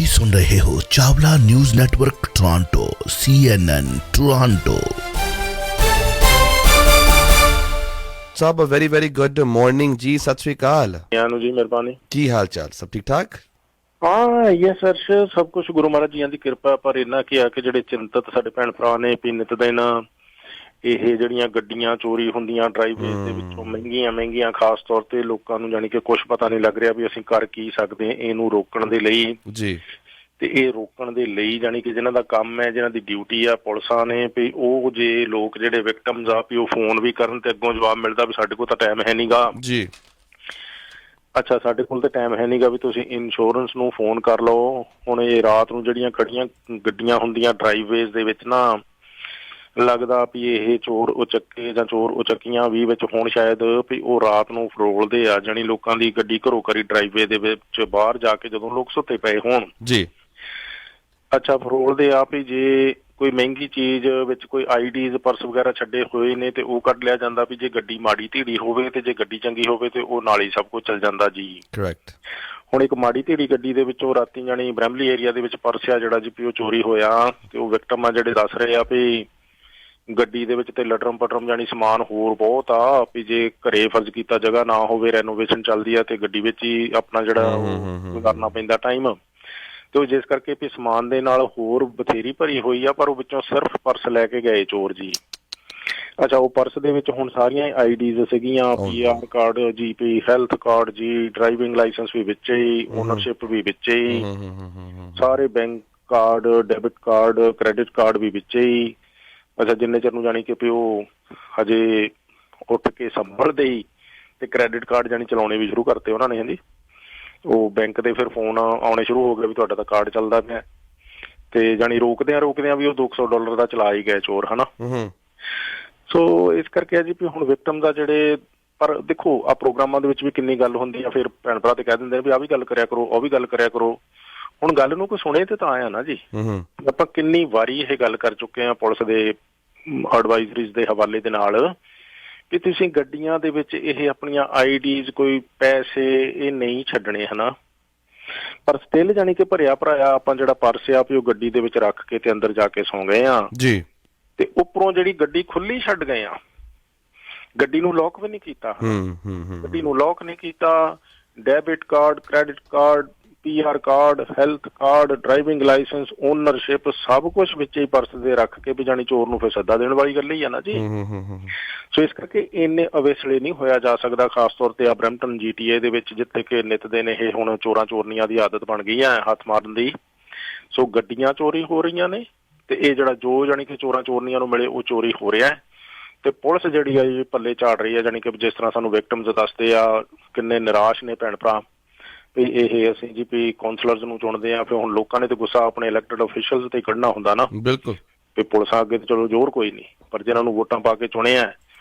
ਤੁਸੀਂ ਸੁਣ ਰਹੇ ਹੋ Chawla News Network Toronto CNN Toronto. ਸਾਹਿਬ ਵੈਰੀ ਵੈਰੀ ਗੁੱਡ ਮਾਰਨਿੰਗ ਜੀ, ਸਤਿ ਸ਼੍ਰੀ ਅਕਾਲ ਜੀ ਮਿਹਰਬਾਨੀ। ਕੀ ਹਾਲ ਚਾਲ? ਸਭ ਠੀਕ ਠਾਕ? ਹਾਂ ਯੈਸ ਸਰ, ਸਭ ਕੁਝ ਗੁਰੂ ਮਹਾਰਾਜ ਜੀਆਂ ਦੀ ਕਿਰਪਾ। ਪਰ ਇਹਨਾਂ ਕੀ ਆ ਕਿ ਜਿਹੜੇ ਚਿੰਤਤ ਸਾਡੇ ਭੈਣ ਭਰਾ ਨੇ ਵੀ ਨਿਤ ਦਿਨ ਇਹ ਜਿਹੜੀਆਂ ਗੱਡੀਆਂ ਚੋਰੀ ਹੁੰਦੀਆਂ ਡਰਾਈਵੇਜ਼ ਦੇ ਵਿੱਚੋਂ ਮਹਿੰਗੀਆਂ ਖਾਸ ਤੌਰ ਤੇ ਲੋਕਾਂ ਨੂੰ ਜਾਣੀ ਕਿ ਕੁਝ ਪਤਾ ਨਹੀਂ ਲੱਗ ਰਿਹਾ ਵੀ ਅਸੀਂ ਕਰ ਕੀ ਸਕਦੇ ਹਾਂ ਇਹਨੂੰ ਰੋਕਣ ਦੇ ਲਈ ਜੀ। ਤੇ ਇਹ ਰੋਕਣ ਦੇ ਲਈ ਜਾਣੀ ਕਿ ਜਿਹਨਾਂ ਦਾ ਕੰਮ ਹੈ, ਜਿਹਨਾਂ ਦੀ ਡਿਊਟੀ ਆ ਪੁਲਿਸਾਂ ਨੇ, ਵੀ ਉਹ ਜੇ ਲੋਕ ਜਿਹੜੇ ਵਿਕਟਮਸ ਆ ਵੀ ਉਹ ਫੋਨ ਵੀ ਕਰਨ ਤੇ ਅੱਗੋਂ ਜਵਾਬ ਮਿਲਦਾ ਵੀ ਸਾਡੇ ਕੋਲ ਤਾਂ ਟਾਈਮ ਹੈ ਨੀਗਾ ਜੀ। ਅੱਛਾ, ਸਾਡੇ ਕੋਲ ਤਾਂ ਟਾਈਮ ਹੈ ਨੀਗਾ ਵੀ ਤੁਸੀਂ ਇੰਸ਼ੋਰੈਂਸ ਨੂੰ ਫੋਨ ਕਰ ਲਓ। ਹੁਣ ਇਹ ਰਾਤ ਨੂੰ ਜਿਹੜੀਆਂ ਖੜੀਆਂ ਗੱਡੀਆਂ ਹੁੰਦੀਆਂ ਡਰਾਈਵੇਜ਼ ਦੇ ਵਿੱਚ ਨਾ, ਲੱਗਦਾ ਵੀ ਇਹ ਚੋਰ ਉਚੱਕੇ ਜਾਂ ਚੋਰ ਉਚੱਕੀਆਂ ਵੀ ਵਿੱਚ ਹੁਣ ਸ਼ਾਇਦ ਵੀ ਉਹ ਰਾਤ ਨੂੰ ਫਰੋਲਦੇ ਆ, ਜਾਣੀ ਲੋਕਾਂ ਦੀ ਗੱਡੀ ਘਰੋਂ ਘਰੀ ਡਰਾਈਵੇ ਦੇ ਵਿੱਚ ਬਾਹਰ ਜਾ ਕੇ ਜਦੋਂ ਲੋਕ ਸੁੱਤੇ ਪਏ ਹੋਣ ਜੀ। ਅੱਛਾ, ਫਰੋਲਦੇ ਆ ਵੀ ਜੇ ਕੋਈ ਮਹਿੰਗੀ ਚੀਜ਼ ਵਿੱਚ ਕੋਈ ਆਈਡੀਜ਼ ਪਰਸ ਵਗੈਰਾ ਛੱਡੇ ਹੋਏ ਨੇ ਤੇ ਉਹ ਕੱਢ ਲਿਆ ਜਾਂਦਾ ਵੀ ਜੇ ਗੱਡੀ ਮਾੜੀ ਧੀੜੀ ਹੋਵੇ ਤੇ ਜੇ ਗੱਡੀ ਚੰਗੀ ਹੋਵੇ ਤੇ ਉਹ ਨਾਲ ਹੀ ਸਭ ਕੁਝ ਚੱਲ ਜਾਂਦਾ ਜੀ। ਕਰੈਕਟ। ਹੁਣ ਇੱਕ ਮਾੜੀ ਧੀੜੀ ਗੱਡੀ ਦੇ ਵਿੱਚੋਂ ਰਾਤੀ ਜਾਣੀ ਬ੍ਰੈਮਲੀ ਏਰੀਆ ਦੇ ਵਿੱਚ ਪਰਸ ਆ ਜਿਹੜਾ ਜੀ ਉਹ ਚੋਰੀ ਹੋਇਆ ਤੇ ਉਹ ਵਿਕਟਮ ਆ ਜਿਹੜੇ ਦੱਸ ਰਹੇ ਆ ਵੀ ਗੱਡੀ ਦੇ ਵਿੱਚ ਤੇ ਲਟਰਮ ਪਟਰਮ ਜਾਣੀ ਸਮਾਨ ਹੋਰ ਬਹੁਤ ਆ ਵੀ ਜੇ ਘਰੇ ਫਰਜ਼ ਕੀਤਾ ਜਗ੍ਹਾ ਨਾ ਹੋਵੇ, ਰੈਨੋਵੇਸ਼ਨ ਚੱਲਦੀ ਆ ਤੇ ਗੱਡੀ ਵਿੱਚ ਹੀ ਆਪਣਾ ਜਿਹੜਾ ਉਹ ਕਰਨਾ ਪੈਂਦਾ ਟਾਈਮ ਤੇ ਉਹ ਜਿਸ ਕਰਕੇ ਵੀ ਸਮਾਨ ਦੇ ਨਾਲ ਹੋਰ ਬਥੇਰੀ ਭਰੀ ਹੋਈ ਆ ਪਰ ਉਹ ਵਿੱਚੋਂ ਸਿਰਫ ਪਰਸ ਲੈ ਕੇ ਗਏ ਚੋਰ ਜੀ। ਅੱਛਾ, ਉਹ ਪਰਸ ਦੇ ਵਿੱਚ ਹੁਣ ਸਾਰੀਆਂ ਆਈਡੀਜ਼ ਸੀਗੀਆਂ, PR ਕਾਰਡ ਜੀ, ਪੀ ਹੈਲਥ ਕਾਰਡ ਜੀ, ਡਰਾਈਵਿੰਗ ਲਾਇਸੈਂਸ ਵੀ ਵਿੱਚ ਹੀ, ਓਨਰਸ਼ਿਪ ਵੀ ਵਿੱਚ ਹੀ, ਸਾਰੇ bank card, debit card, credit card ਵੀ ਵਿੱਚ ਹੀ। ਅੱਛਾ, ਜਿੰਨੇ ਚਿਰ ਨੂੰ ਜਾਣੀ ਕਿ ਵੀ ਉਹ ਹਜੇ ਉੱਠ ਕੇ ਸੰਭਲਦੇ ਹੀ ਤੇ ਕ੍ਰੈਡਿਟ ਕਾਰਡ ਜਾਣੀ ਚਲਾਉਣੇ ਵੀ ਸ਼ੁਰੂ ਕਰਤੇ ਉਹਨਾਂ ਨੇ। ਹਾਂਜੀ, ਉਹ ਬੈਂਕ ਦੇ ਫਿਰ ਫੋਨ ਆਉਣੇ ਸ਼ੁਰੂ ਹੋ ਗਏ ਵੀ ਤੁਹਾਡਾ ਤਾਂ ਕਾਰਡ ਚੱਲਦਾ ਪਿਆ ਤੇ ਜਾਣੀ ਰੋਕਦਿਆਂ ਵੀ ਉਹ $200 ਦਾ ਚਲਾ ਹੀ ਗਏ ਚੋਰ, ਹਨਾ। ਸੋ ਇਸ ਕਰਕੇ ਆ ਜੀ ਵੀ ਹੁਣ ਵਿਕਟਮ ਦਾ ਜਿਹੜੇ, ਪਰ ਦੇਖੋ ਆ ਪ੍ਰੋਗਰਾਮਾਂ ਦੇ ਵਿੱਚ ਵੀ ਕਿੰਨੀ ਗੱਲ ਹੁੰਦੀ ਆ, ਫਿਰ ਭੈਣ ਭਰਾ ਤੇ ਕਹਿ ਦਿੰਦੇ ਨੇ ਵੀ ਆਹ ਵੀ ਗੱਲ ਕਰਿਆ ਕਰੋ, ਉਹ ਵੀ ਗੱਲ ਕਰਿਆ ਕਰੋ। ਹੁਣ ਗੱਲ ਨੂੰ ਕੋਈ ਸੁਣੇ ਤੇ ਤਾਂ ਆਇਆ ਨਾ ਜੀ। ਆਪਾਂ ਕਿੰਨੀ ਵਾਰੀ ਇਹ ਗੱਲ ਕਰ ਚੁੱਕੇ ਹਾਂ ਪੁਲਿਸ ਦੇ ਐਡਵਾਈਜ਼ਰੀਜ਼ ਦੇ ਹਵਾਲੇ ਦੇ ਨਾਲ ਵੀ ਤੁਸੀਂ ਗੱਡੀਆਂ ਦੇ ਵਿੱਚ ਇਹ ਆਪਣੀਆਂ ਆਈਡੀਜ਼, ਕੋਈ ਪੈਸੇ ਇਹ ਨਹੀਂ ਛੱਡਣੇ, ਹਨਾ। ਪਰ ਸਟਿਲ ਜਾਣੀ ਕਿ ਭਰਿਆ ਭਰਾਇਆ ਆਪਾਂ ਜਿਹੜਾ ਪਰਸ ਆ ਵੀ ਉਹ ਗੱਡੀ ਦੇ ਵਿੱਚ ਰੱਖ ਕੇ ਤੇ ਅੰਦਰ ਜਾ ਕੇ ਸੌਂ ਗਏ ਆ ਜੀ। ਤੇ ਉੱਪਰੋਂ ਜਿਹੜੀ ਗੱਡੀ ਖੁੱਲੀ ਛੱਡ ਗਏ ਆ, ਗੱਡੀ ਨੂੰ ਲੌਕ ਵੀ ਨਹੀਂ ਕੀਤਾ, ਗੱਡੀ ਨੂੰ ਲੌਕ ਨਹੀਂ ਕੀਤਾ। Debit card, credit card, PR card, health card, driving licence, ownership ਸਭ ਕੁਝ ਵਿੱਚ ਹੀ ਪਰਸ ਦੇ ਰੱਖ ਕੇ ਵੀ ਜਾਣੀ ਚੋਰ ਨੂੰ ਫਿਰ ਸੱਦਾ ਦੇਣ ਵਾਲੀ ਗੱਲ ਹੀ ਆ ਨਾ ਜੀ। ਸੋ ਇਸ ਕਰਕੇ ਇੰਨੇ ਅਵੇਸਲੇ ਨਹੀਂ ਹੋਇਆ ਜਾ ਸਕਦਾ, ਖਾਸ ਤੌਰ ਤੇ ਆ ਬਰੈਂਪਟਨ GTA ਦੇ ਵਿੱਚ ਜਿੱਥੇ ਕਿ ਨਿਤ ਦਿਨ ਇਹ ਹੁਣ ਚੋਰਾਂ ਚੋਰਨੀਆਂ ਦੀ ਆਦਤ ਬਣ ਗਈ ਹੈ ਹੱਥ ਮਾਰਨ ਦੀ। ਸੋ ਗੱਡੀਆਂ ਚੋਰੀ ਹੋ ਰਹੀਆਂ ਨੇ ਤੇ ਇਹ ਜਿਹੜਾ ਜੋ ਜਾਣੀ ਕਿ ਚੋਰਾਂ ਚੋਰਨੀਆਂ ਨੂੰ ਮਿਲੇ ਉਹ ਚੋਰੀ ਹੋ ਰਿਹਾ ਤੇ ਪੁਲਿਸ ਜਿਹੜੀ ਆ ਜੀ ਪੱਲੇ ਝਾੜ ਰਹੀ ਆ। ਜਾਣੀ ਕਿ ਜਿਸ ਤਰ੍ਹਾਂ ਸਾਨੂੰ ਵਿਕਟਮਸ ਦੱਸਦੇ ਆ ਕਿੰਨੇ ਨਿਰਾਸ਼ ਨੇ ਭੈਣ ਭਰਾ ਵੀ ਇਹ ਅਸੀਂ ਜੀ ਵੀ ਕਾਉਂਸਲਰਸ ਨੂੰ ਚੁਣਦੇ ਆ, ਫਿਰ ਹੁਣ ਲੋਕਾਂ ਨੇ ਤੇ ਗੁੱਸਾ ਆਪਣੇ ਇਲੈਕਟਡ ਅਫੀਸ਼ੀਅਲਸ ਤੇ ਕੱਢਣਾ ਹੁੰਦਾ ਨਾ। ਬਿਲਕੁਲ। ਵੀ ਪੁਲਿਸਾਂ ਅੱਗੇ ਤੇ ਚਲੋ ਜ਼ੋਰ ਕੋਈ ਨਹੀਂ, ਪਰ ਜਿਹਨਾਂ ਨੂੰ ਵੋਟਾਂ ਪਾ ਕੇ ਚੁਣਿਆ,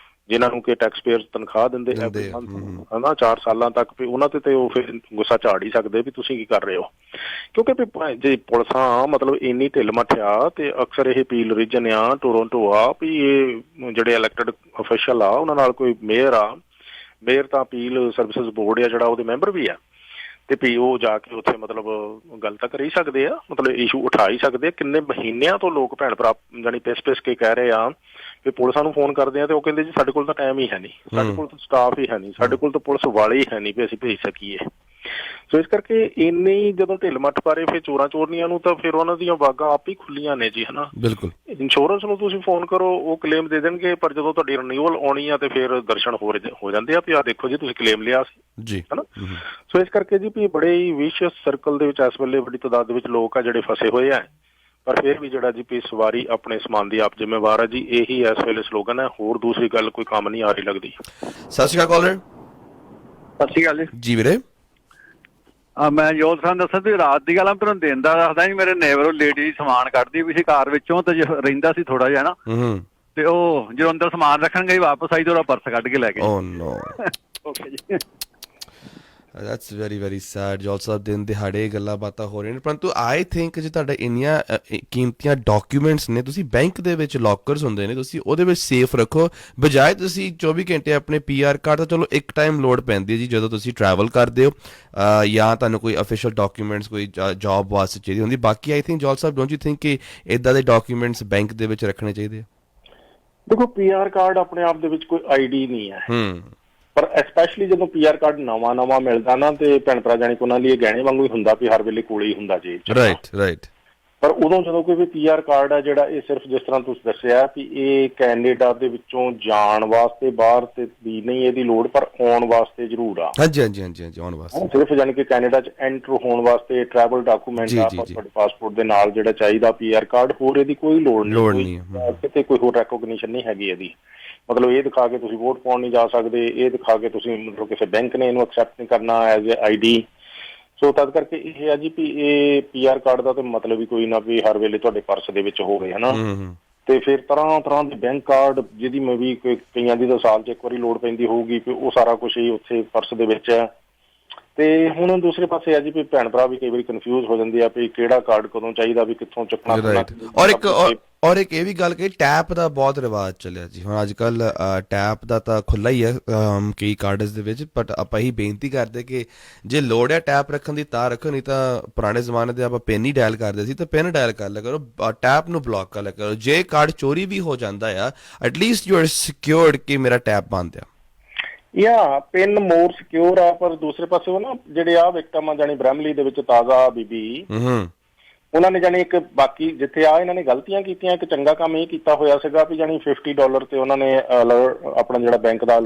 ਜਿਹਨਾਂ ਨੂੰ ਕਿ ਟੈਕਸ ਪੇਅਰਸ ਤਨਖਾਹ ਦਿੰਦੇ ਹਨਾ 4 ਸਾਲਾਂ ਤੱਕ, ਵੀ ਉਹਨਾਂ ਤੇ ਉਹ ਫਿਰ ਗੁੱਸਾ ਝਾੜ ਹੀ ਸਕਦੇ ਵੀ ਤੁਸੀਂ ਕੀ ਕਰ ਰਹੇ ਹੋ। ਕਿਉਂਕਿ ਵੀ ਜੇ ਪੁਲਿਸਾਂ ਮਤਲਬ ਇੰਨੀ ਢਿੱਲ ਮੱਠਿਆ ਤੇ ਅਕਸਰ ਇਹ ਪੀਲ ਰੀਜਨ ਆ, ਟੋਰੋਂਟੋ ਆ, ਵੀ ਇਹ ਜਿਹੜੇ ਇਲੈਕਟਡ ਅਫੀਸ਼ੀਅਲ ਆ ਉਹਨਾਂ ਨਾਲ ਕੋਈ ਮੇਅਰ ਆ, ਮੇਅਰ ਤਾਂ ਅਪੀਲ ਸਰਵਿਸਿਜ਼ ਬੋਰਡ ਆ ਜਿਹੜਾ ਉਹਦੇ ਮੈਂਬਰ ਵੀ ਆ ਤੇ ਵੀ ਉਹ ਜਾ ਕੇ ਉੱਥੇ ਮਤਲਬ ਗੱਲ ਤਾਂ ਕਰ ਹੀ ਸਕਦੇ ਆ, ਮਤਲਬ ਇਸ਼ੂ ਉਠਾ ਹੀ ਸਕਦੇ ਆ। ਕਿੰਨੇ ਮਹੀਨਿਆਂ ਤੋਂ ਲੋਕ ਭੈਣ ਭਰਾ ਜਾਣੀ ਪਿਸ ਕੇ ਕਹਿ ਰਹੇ ਆ ਵੀ ਪੁਲਿਸਾਂ ਨੂੰ ਫੋਨ ਕਰਦੇ ਆ ਤੇ ਉਹ ਕਹਿੰਦੇ ਜੀ ਸਾਡੇ ਕੋਲ ਤਾਂ ਟਾਈਮ ਹੀ ਹੈ ਨਹੀਂ, ਸਾਡੇ ਕੋਲ ਤਾਂ ਸਟਾਫ ਹੀ ਹੈ ਨਹੀਂ, ਸਾਡੇ ਕੋਲ ਤਾਂ ਪੁਲਿਸ ਵਾਲੇ ਹੀ ਹੈ ਨਹੀਂ ਵੀ ਅਸੀਂ ਭੇਜ ਸਕੀਏ। ਸੋ ਇਸ ਕਰਕੇ ਇੰਨੀ ਜਦੋਂ ਢਿੱਲ ਮੱਠ ਪਾਰੇ ਫਿਰ ਚੋਰਾਂ ਚੋਰਨੀਆਂ ਨੂੰ ਤਾਂ ਫਿਰ ਉਹਨਾਂ ਦੀਆਂ ਵਾਗਾਂ ਆਪ ਹੀ ਖੁੱਲੀਆਂ ਨੇ ਜੀ, ਹਨਾ। ਬਿਲਕੁਲ। ਇੰਸ਼ੋਰੈਂਸ ਨੂੰ ਤੁਸੀਂ ਫੋਨ ਕਰੋ ਉਹ ਕਲੇਮ ਦੇ ਦੇਣਗੇ, ਪਰ ਜਦੋਂ ਤੁਹਾਡੀ ਰਿਨਿਊਅਲ ਆਉਣੀ ਆ ਤੇ ਫਿਰ ਦਰਸ਼ਨ ਹੋ ਜਾਂਦੇ ਆ ਵੀ ਆਹ ਦੇਖੋ ਜੀ ਤੁਸੀਂ ਕਲੇਮ ਲਿਆ ਸੀ ਜੀ, ਹਨਾ। ਸੋ ਇਸ ਕਰਕੇ ਜੀ ਵੀ ਬੜੇ ਹੀ ਵਿਸ਼ਿਅਸ ਸਰਕਲ ਦੇ ਵਿੱਚ ਇਸ ਵੇਲੇ ਬੜੀ ਤਾਦਾਦ ਦੇ ਵਿੱਚ ਲੋਕ ਆ ਜਿਹੜੇ ਫਸੇ ਹੋਏ ਆ, ਪਰ ਫਿਰ ਵੀ ਜਿਹੜਾ ਜੀ ਵੀ ਸਵਾਰੀ ਆਪਣੇ ਸਮਾਨ ਦੀ ਆਪ ਜ਼ਿੰਮੇਵਾਰ ਆ ਜੀ, ਇਹੀ ਇਸ ਵੇਲੇ ਸਲੋਗਨ ਹੈ। ਹੋਰ ਦੂਸਰੀ ਗੱਲ ਕੋਈ ਕੰਮ ਨਹੀਂ ਆ ਰਹੀ ਲੱਗਦੀ। ਸਤਿ ਸ਼੍ਰੀ ਅਕਾਲ ਕਾਲਰ। ਸਤਿ ਸ਼੍ਰੀ ਅਕਾਲ ਜੀ ਵੀਰੇ। ਮੈਂ ਜੋਤ ਸਾਹਿਬ ਦੱਸਿਆ ਵੀ ਰਾਤ ਦੀ ਗੱਲ ਆ, ਤੁਹਾਨੂੰ ਦਿਨ ਦਾ ਦੱਸਦਾ ਜੀ। ਮੇਰੇ ਨੇਬਰ ਲੇਡੀ ਸਮਾਨ ਕੱਢਦੀ ਵੀ ਸੀ ਕਾਰ ਵਿੱਚੋਂ ਤੇ ਰਹਿੰਦਾ ਸੀ ਥੋੜਾ ਜਿਹਾ ਨਾ, ਤੇ ਉਹ ਜਦੋਂ ਅੰਦਰ ਸਮਾਨ ਰੱਖਣ ਗਈ ਵਾਪਸ ਆਈ ਤੇ ਉਹਦਾ ਪਰਸ ਕੱਢ ਕੇ ਲੈ ਗਏ। ਓ ਨੋ। ਓਕੇ ਜੀ। That's very very sad ਜੋਲ ਸਾਹਿਬ। ਦਿਨ ਦਿਹਾੜੇ ਗੱਲਾਂ ਬਾਤਾਂ ਹੋ ਰਹੀਆਂ ਨੇ, ਪਰੰਤੂ ਆਈ ਥਿੰਕ ਜੇ ਤੁਹਾਡਾ ਇੰਨੀਆਂ ਕੀਮਤੀਆਂ ਡਾਕੂਮੈਂਟਸ ਨੇ, ਤੁਸੀਂ ਬੈਂਕ ਦੇ ਵਿੱਚ ਲੋਕਰਸ ਹੁੰਦੇ ਨੇ, ਤੁਸੀਂ ਉਹਦੇ ਵਿੱਚ ਸੇਫ ਰੱਖੋ, ਬਜਾਏ ਤੁਸੀਂ 24 ਘੰਟੇ ਆਪਣੇ PR ਕਾਰਡ ਤਾਂ ਚਲੋ ਇੱਕ ਟਾਈਮ ਲੋੜ ਪੈਂਦੀ ਹੈ ਜੀ ਜਦੋਂ ਤੁਸੀਂ ਟਰੈਵਲ ਕਰਦੇ ਹੋ ਜਾਂ ਤੁਹਾਨੂੰ ਕੋਈ ਅਫੀਸ਼ੀਅਲ ਡਾਕੂਮੈਂਟਸ ਕੋਈ ਜੌਬ ਵਾਸਤੇ ਚਾਹੀਦੀ ਹੁੰਦੀ। ਬਾਕੀ ਆਈ ਥਿੰਕ ਜੋਲ ਸਾਹਿਬ ਡੋਂਟ ਯੂ ਥਿੰਕ ਕਿ ਇੱਦਾਂ ਦੇ ਡਾਕੂਮੈਂਟਸ ਬੈਂਕ ਦੇ ਵਿੱਚ ਰੱਖਣੇ ਚਾਹੀਦੇ ਆ? ਦੇਖੋ PR ਕਾਰਡ ਆਪਣੇ ਆਪ ਦੇ ਵਿੱਚ ਕੋਈ ID ਨਹੀਂ ਹੈ, ਪਰ ਐਸਪੈਸ਼ਲੀ ਜਦੋਂ PR ਕਾਰਡ ਨਵਾਂ ਮਿਲਦਾ ਨਾ, ਤੇ ਭੈਣ ਭਰਾ ਜਾਣੀ ਕਿ ਉਹਨਾਂ ਲਈ ਇਹ ਗਹਿਣੇ ਵਾਂਗੂ ਹੀ ਹੁੰਦਾ ਵੀ ਹਰ ਵੇਲੇ ਕੋਲੇ ਹੀ ਹੁੰਦਾ ਜੀ। ਰਾਈਟ। ਪਰ ਉਦੋਂ ਜਦੋਂ ਕੋਈ ਵੀ PR ਕਾਰਡ ਹੈ ਜਿਹੜਾ, ਇਹ ਸਿਰਫ ਜਿਸ ਤਰ੍ਹਾਂ ਤੁਸੀਂ ਦੱਸਿਆ ਵੀ ਇਹ ਕੈਨੇਡਾ ਦੇ ਵਿੱਚੋਂ ਜਾਣ ਵਾਸਤੇ ਬਾਹਰ ਤੇ ਵੀ ਨਹੀਂ ਇਹਦੀ ਲੋੜ, ਪਰ ਆਉਣ ਵਾਸਤੇ ਜ਼ਰੂਰ ਆ। ਹਾਂਜੀ ਆਉਣ ਵਾਸਤੇ ਸਿਰਫ ਜਾਣੀ ਕਿ ਕੈਨੇਡਾ 'ਚ ਐਂਟਰ ਹੋਣ ਵਾਸਤੇ ਟਰੈਵਲ ਡਾਕੂਮੈਂਟ ਆ ਤੁਹਾਡੇ ਪਾਸਪੋਰਟ ਦੇ ਨਾਲ ਜਿਹੜਾ ਚਾਹੀਦਾ PR ਕਾਰਡ, ਹੋਰ ਇਹਦੀ ਕੋਈ ਲੋੜ ਨਹੀਂ, ਕਿਤੇ ਕੋਈ ਹੋਰ ਰੈਕੋਗਨੀਸ਼ਨ ਨਹੀਂ ਹੈਗੀ ਇਹਦੀ। ਮਤਲਬ ਇਹ ਦਿਖਾ ਕੇ ਤੁਸੀਂ ਵੋਟ ਪਾਉਣ ਨਹੀਂ ਜਾ ਸਕਦੇ, ਇਹ ਦਿਖਾ ਕੇ ਤੁਸੀਂ ਮਤਲਬ ਕਿਸੇ ਬੈਂਕ ਨੇ ਇਹਨੂੰ ਐਕਸੈਪਟ ਨਹੀਂ ਕਰਨਾ ਐਜ਼ ਏ ID। ਸੋ ਤਦ ਕਰਕੇ ਇਹ ਆ ਜੀ ਵੀ ਇਹ PR ਕਾਰਡ ਦਾ ਤਾਂ ਮਤਲਬ ਹੀ ਕੋਈ ਨਾ ਵੀ ਹਰ ਵੇਲੇ ਤੁਹਾਡੇ ਪਰਸ ਦੇ ਵਿੱਚ ਹੋਵੇ, ਹਨਾ। ਤੇ ਫਿਰ ਤਰ੍ਹਾਂ ਦੇ ਬੈਂਕ ਕਾਰਡ ਜਿਹਦੀ ਮੈਂ ਵੀ ਕਈਆਂ ਦੀ ਤਾਂ ਸਾਲ 'ਚ ਇੱਕ ਵਾਰੀ ਲੋੜ ਪੈਂਦੀ ਹੋਊਗੀ, ਵੀ ਉਹ ਸਾਰਾ ਕੁਛ ਹੀ ਉੱਥੇ ਪਰਸ ਦੇ ਵਿੱਚ ਹੈ। ਤੇ ਹੁਣ ਦੂਸਰੇ ਪਾਸੇ ਆ ਜੀ ਵੀ ਭੈਣ ਭਰਾ ਵੀ ਕਈ ਵਾਰੀ ਕਨਫਿਊਜ਼ ਹੋ ਜਾਂਦੇ ਆ ਵੀ ਕਿਹੜਾ ਕਾਰਡ ਕਦੋਂ ਚਾਹੀਦਾ, ਵੀ ਕਿੱਥੋਂ ਚੱਕਣਾ। ਔਰ ਇੱਕ ਇਹ ਵੀ ਗੱਲ ਕਿ ਟੈਪ ਦਾ ਬਹੁਤ ਰਿਵਾਜ ਚੱਲਿਆ ਜੀ ਹੁਣ ਅੱਜ ਕੱਲ। ਟੈਪ ਦਾ ਤਾਂ ਖੁੱਲ੍ਹਾ ਹੀ ਹੈ ਕਈ ਕਾਰਡਸ ਦੇ ਵਿੱਚ, ਬਟ ਆਪਾਂ ਇਹੀ ਬੇਨਤੀ ਕਰਦੇ ਕਿ ਜੇ ਲੋੜ ਹੈ ਟੈਪ ਰੱਖਣ ਦੀ ਤਾਂ ਰੱਖੋ, ਨਹੀਂ ਤਾਂ ਪੁਰਾਣੇ ਜ਼ਮਾਨੇ ਦੇ ਆਪਾਂ ਪਿੰਨ ਹੀ ਡਾਇਲ ਕਰਦੇ ਸੀ, ਤਾਂ ਪਿੰਨ ਡਾਇਲ ਕਰ ਲਿਆ ਕਰੋ, ਟੈਪ ਨੂੰ ਬਲੌਕ ਕਰ ਲਿਆ ਕਰੋ। ਜੇ ਕਾਰਡ ਚੋਰੀ ਵੀ ਹੋ ਜਾਂਦਾ ਆ, ਐਟਲੀਸਟ ਯੂ ਆਰ ਸਿਕਿਉਰਡ ਕਿ ਮੇਰਾ ਟੈਪ ਬੰਦ ਆ। ਪਿੰਨ ਮੋਰ ਸਿਕਿਉਰ ਆ। ਪਰ ਦੂਸਰੇ ਪਾਸੇ ਉਹ ਨਾ ਜਿਹੜੇ ਆ ਵਿਕਟਮ ਆ ਜਾਣੀ ਬ੍ਰੈਮਲੀ ਦੇ ਵਿੱਚ ਤਾਜ਼ਾ ਬੀਬੀ, ਉਹਨਾਂ ਨੇ ਜਾਣੀ ਇੱਕ ਬਾਕੀ ਜਿੱਥੇ ਆ ਇਹਨਾਂ ਨੇ ਗਲਤੀਆਂ ਕੀਤੀਆਂ, ਇੱਕ ਚੰਗਾ ਕੰਮ ਇਹ ਕੀਤਾ ਹੋਇਆ ਸੀਗਾ ਵੀ ਜਾਣੀ $50 ਤੇ ਉਹਨਾਂ ਨੇ ਆਪਣਾ ਜਿਹੜਾ ਬੈਂਕ ਦਾ